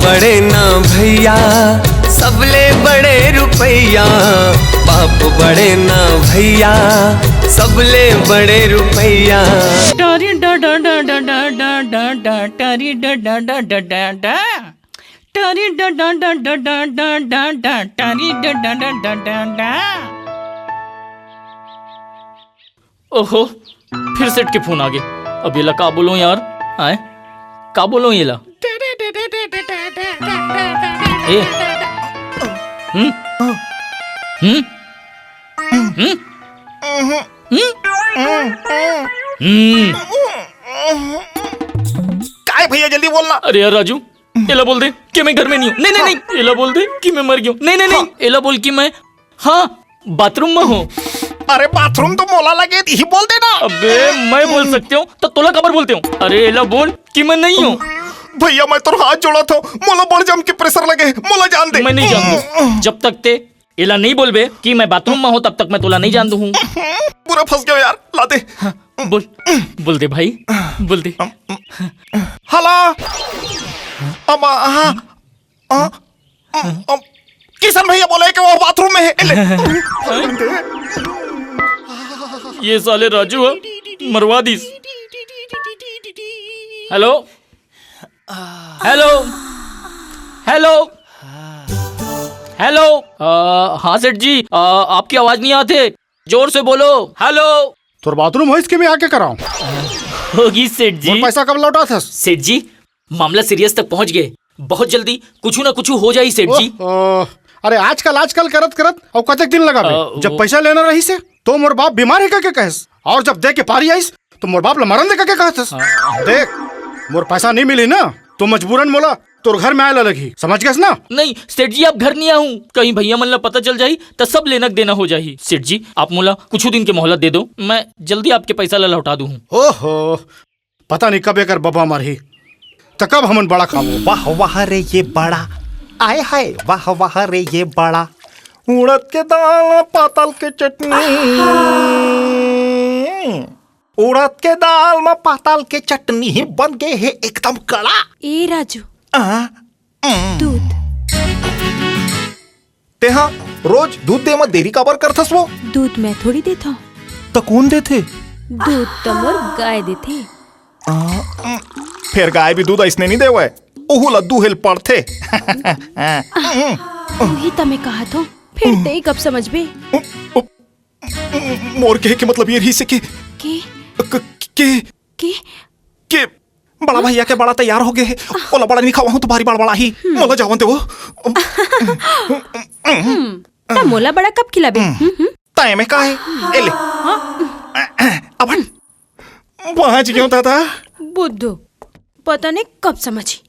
बड़े ना भैया सबले बड़े रुपैया, बाप बड़े ना भैया सबले बड़े रुपैया। टारी डा डा डा डा डा डा डा डा टारी डा डा डा डा डा डा टारी डा डा डा डा डा डा डा डा टारी डा डा डा डा डा डा। ओहो, फिर सेट के फोन आ गए। अब ये ला का बोलो यार, आए का बोलो ये ला। ए काय भैया जल्दी बोलना। अरे यार राजू, एला बोल दे कि मैं घर में नहीं हूँ। नहीं नहीं नहीं, एला बोल दे कि मैं मर गया हूँ। नहीं नहीं नहीं, एला बोल कि मैं बाथरूम में हूँ। अरे बाथरूम तो मोला लगे ही बोल देना। अबे मैं बोल सकते हूँ तो तोला खबर बोलते हूँ। अरे एला बोल कि मैं नहीं हूँ। भैया मैं तो हाथ जोड़ा था, मोला बढ़ जम के प्रेशर लगे, मोला जान दे। मैं नहीं जान दूँ जब तक ते एला नहीं बोलबे कि मैं बाथरूम में हूँ, तब तक मैं तोला नहीं जान दूँ। पूरा फंस गया यार, ला दे। बोल दे भाई, बोल दे। हला किशन भैया बोले कि वो बाथरूम में है। ये साले राजू है, मरवा दीस। हेलो हेलो हेलो हेलो, हाँ सेठ जी, आपकी आवाज नहीं आते, जोर से बोलो। हेलो। तो बाथरूम हो इसके में आके कराऊं? होगी सेठ जी। पैसा कब लौटा था? सेठ जी मामला सीरियस तक पहुंच गए, बहुत जल्दी कुछ ना कुछ हो जाई सेठ जी। अरे आजकल करत करत और कतक दिन लगा बे? जब पैसा लेना रही से तो मोर बाप बीमार है क्या कहस, और जब दे के पारी आईस तो मोर बाप मरन दे क्या कहस। देख मोर पैसा नहीं मिली ना तो मजबूरन मोला तोर घर में आए लगी, समझ गए ना? नहीं सेठ जी, आप घर नहीं आऊं, कहीं भैया मन ला पता चल जाई तो सब लेनक देना हो जाही। सेठ जी आप मोला कुछ दिन के मोहलत दे दो, मैं जल्दी आपके पैसा ला लौटा दूं। ओहो, पता नहीं कब एकर बबा मरही तो कब हमन बड़ा खाओ। वाह वाह रे ये बड़ा, आए हाय वाह वाह रे ये बड़ा, उड़द के दाल पातल के चटनी, उड़द के दाल में पातल के चटनी बन गए है एकदम कड़ा। ए राजू, दूध ते हाँ रोज दूध दे में देरी काबर करथस वो? दूध मैं थोड़ी देता हूँ, तो कौन देथे? दूध तो मोर गाय देथे। फिर गाय भी दूध ऐसने नहीं देवे, ओहू ला दूहेल पड़थे। तू ही तमे कहा तो फिर ते कब समझ बे? मोर के मतलब ये रही से कि के बड़ा भैया के बड़ा तैयार हो गए, ओला बड़ा नहीं खावा हूं तो भारी बड़ा ही मोला जावन दे वो। ता मोला बड़ा कब खिलाबे? ताए में का है एले अब पहुंच गयो दादा। बुद्धू पता नहीं कब समझी।